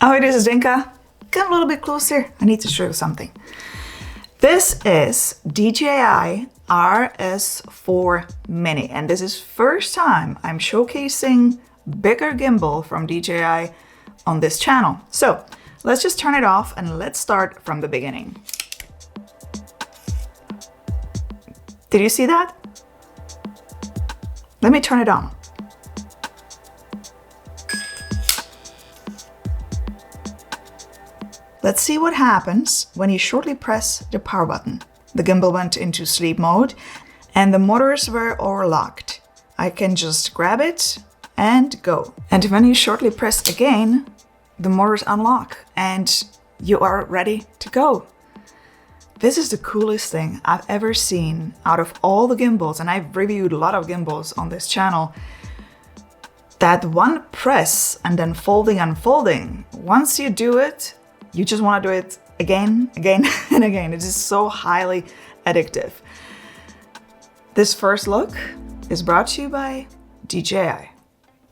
How it is, Zdenka? Come a little bit closer. I need to show you something. This is DJI RS4 Mini, and this is first time I'm showcasing bigger gimbal from DJI on this channel. So let's just turn it off and let's start from the beginning. Did you see that? Let me turn it on. Let's see what happens when you shortly press the power button. The gimbal went into sleep mode and the motors were overlocked. I can just grab it and go. And when you shortly press again, the motors unlock and you are ready to go. This is the coolest thing I've ever seen out of all the gimbals, and I've reviewed a lot of gimbals on this channel. That one press and then folding and unfolding, once you do it, you just want to do it again, and again. It is so highly addictive. This first look is brought to you by DJI.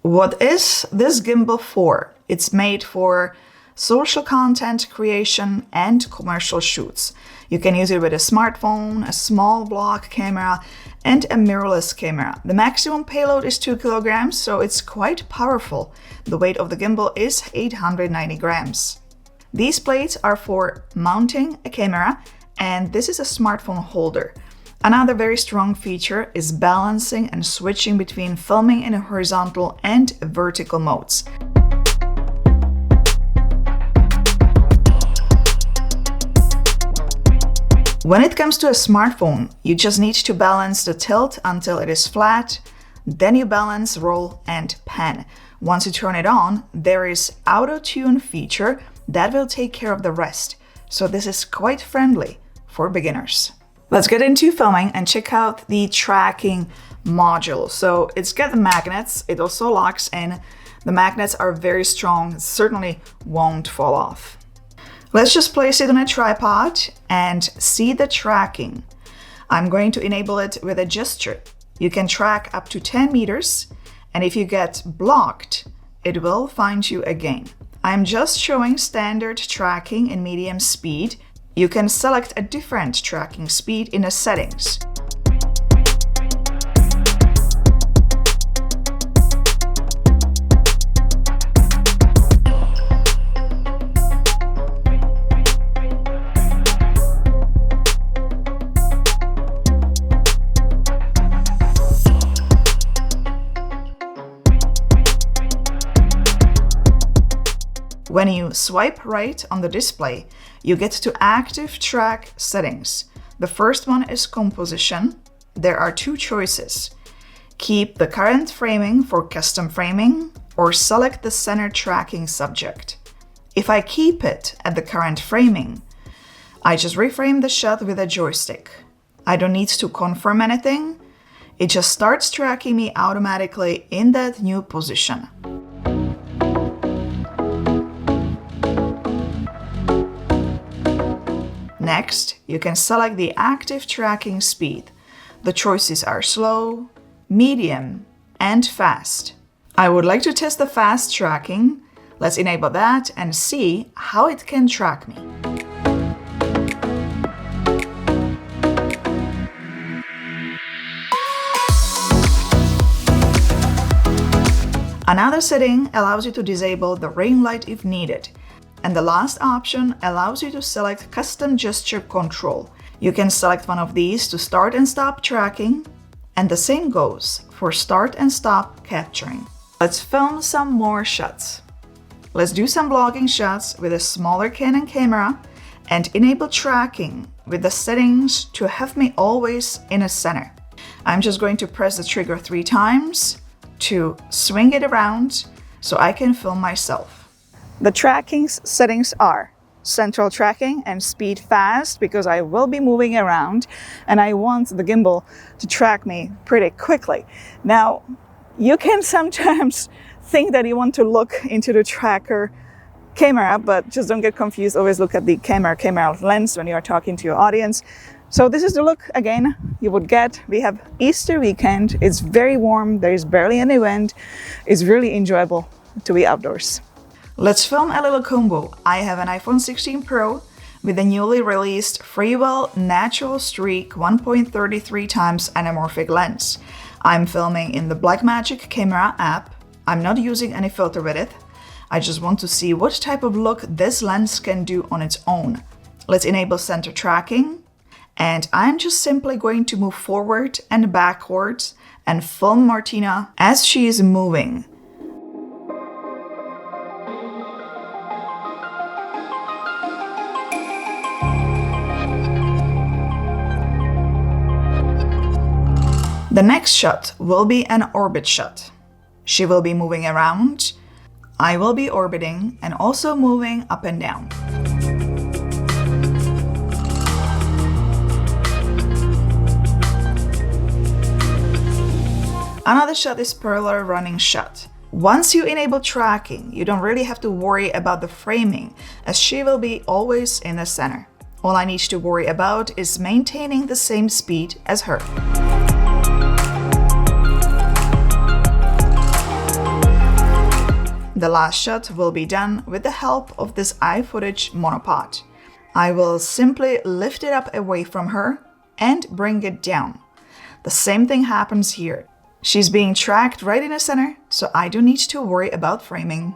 What is this gimbal for? It's made for social content creation and commercial shoots. You can use it with a smartphone, a small block camera, and a mirrorless camera. The maximum payload is 2 kilograms, so it's quite powerful. The weight of the gimbal is 890 grams. These plates are for mounting a camera, and this is a smartphone holder. Another very strong feature is balancing and switching between filming in a horizontal and vertical modes. When it comes to a smartphone, you just need to balance the tilt until it is flat, then you balance, roll, and pan. Once you turn it on, there is auto tune feature that will take care of the rest. So this is quite friendly for beginners. Let's get into filming and check out the tracking module. So it's got the magnets, it also locks in. The magnets are very strong, certainly won't fall off. Let's just place it on a tripod and see the tracking. I'm going to enable it with a gesture. You can track up to 10 meters, and if you get blocked, it will find you again. I'm just showing standard tracking in medium speed. You can select a different tracking speed in the settings. When you swipe right on the display, you get to active track settings. The first one is composition. There are two choices. Keep the current framing for custom framing or select the center tracking subject. If I keep it at the current framing, I just reframe the shot with a joystick. I don't need to confirm anything. It just starts tracking me automatically in that new position. Next, you can select the active tracking speed. The choices are slow, medium, and fast. I would like to test the fast tracking. Let's enable that and see how it can track me. Another setting allows you to disable the ring light if needed. And the last option allows you to select custom gesture control. You can select one of these to start and stop tracking, and the same goes for start and stop capturing. Let's film some more shots. Let's do some vlogging shots with a smaller Canon camera and enable tracking with the settings to have me always in a center. I'm just going to press the trigger 3 times to swing it around so I can film myself. The tracking settings are central tracking and speed fast because I will be moving around and I want the gimbal to track me pretty quickly. Now, you can sometimes think that you want to look into the tracker camera, but just don't get confused. Always look at the camera lens when you are talking to your audience. So this is the look again you would get. We have Easter weekend. It's very warm. There is barely any wind. It's really enjoyable to be outdoors. Let's film a little combo. I have an iPhone 16 Pro with the newly released Freewell Natural Streak 1.33 times anamorphic lens. I'm filming in the Blackmagic camera app. I'm not using any filter with it. I just want to see what type of look this lens can do on its own. Let's enable center tracking, and I'm just simply going to move forward and backwards and film Martina as she is moving. The next shot will be an orbit shot. She will be moving around, I will be orbiting and also moving up and down. Another shot is parallel running shot. Once you enable tracking, you don't really have to worry about the framing, as she will be always in the center. All I need to worry about is maintaining the same speed as her. The last shot will be done with the help of this iFootage monopod. I will simply lift it up away from her and bring it down. The same thing happens here. She's being tracked right in the center, so I don't need to worry about framing.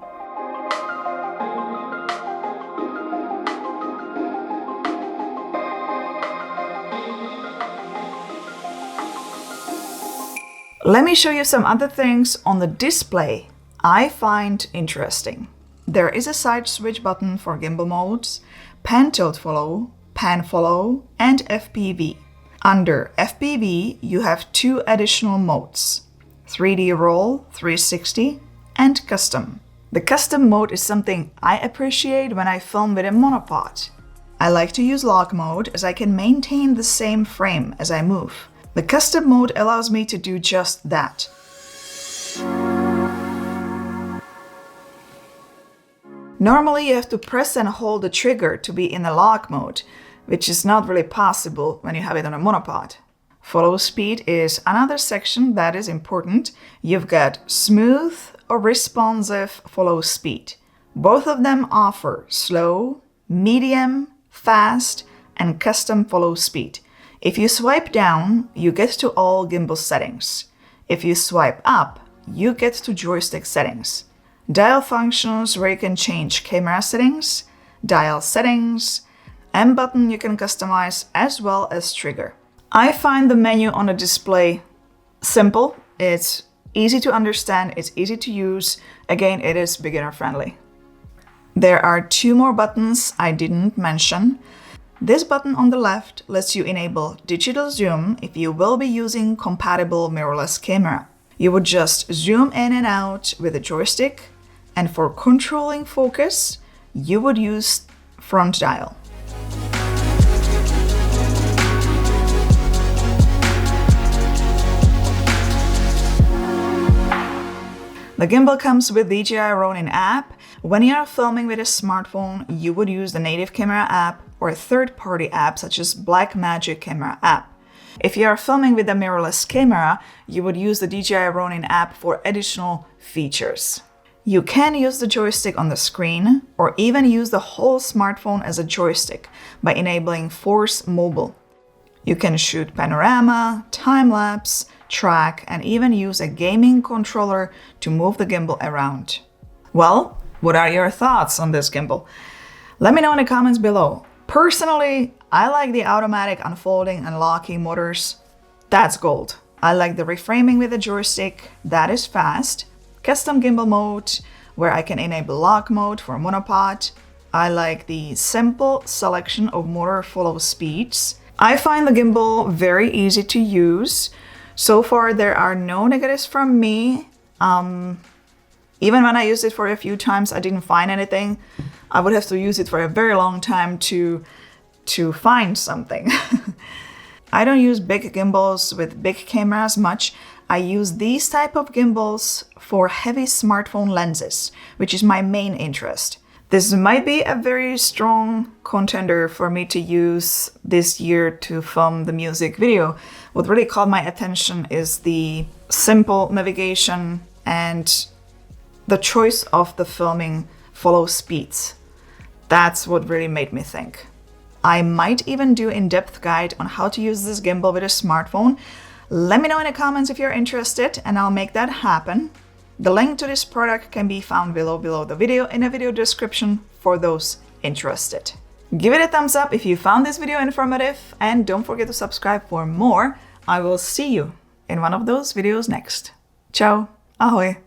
Let me show you some other things on the display I find interesting. There is a side switch button for gimbal modes, pan tilt follow, pan follow, and FPV. Under FPV, you have two additional modes: 3D roll, 360, and custom. The custom mode is something I appreciate when I film with a monopod. I like to use lock mode as I can maintain the same frame as I move. The custom mode allows me to do just that. Normally you have to press and hold the trigger to be in the lock mode, which is not really possible when you have it on a monopod. Follow speed is another section that is important. You've got smooth or responsive follow speed. Both of them offer slow, medium, fast, and custom follow speed. If you swipe down, you get to all gimbal settings. If you swipe up, you get to joystick settings. Dial functions where you can change camera settings, dial settings, M button you can customize, as well as trigger. I find the menu on the display simple, it's easy to understand, it's easy to use. Again, it is beginner friendly. There are two more buttons I didn't mention. This button on the left lets you enable digital zoom if you will be using compatible mirrorless camera. You would just zoom in and out with a joystick, and for controlling focus, you would use front dial. The gimbal comes with DJI Ronin App. When you are filming with a smartphone, you would use the native camera app or a third-party app such as Blackmagic camera app. If you are filming with a mirrorless camera, you would use the DJI Ronin app for additional features. You can use the joystick on the screen or even use the whole smartphone as a joystick by enabling Force Mobile. You can shoot panorama, time-lapse, track, and even use a gaming controller to move the gimbal around. Well, what are your thoughts on this gimbal? Let me know in the comments below. Personally, I like the automatic unfolding and locking motors. That's gold. I like the reframing with the joystick. That is fast. Custom gimbal mode, where I can enable lock mode for monopod. I like the simple selection of motor follow speeds. I find the gimbal very easy to use. So far, there are no negatives from me. Even when I used it for a few times, I didn't find anything. I would have to use it for a very long time to find something. I don't use big gimbals with big cameras much. I use these type of gimbals for heavy smartphone lenses, which is my main interest. This might be a very strong contender for me to use this year to film the music video. What really caught my attention is the simple navigation and the choice of the filming follow speeds. That's what really made me think. I might even do an in-depth guide on how to use this gimbal with a smartphone. Let me know in the comments if you're interested and I'll make that happen. The link to this product can be found below the video in the video description for those interested. Give it a thumbs up if you found this video informative and don't forget to subscribe for more. I will see you in one of those videos next. Ciao, ahoj!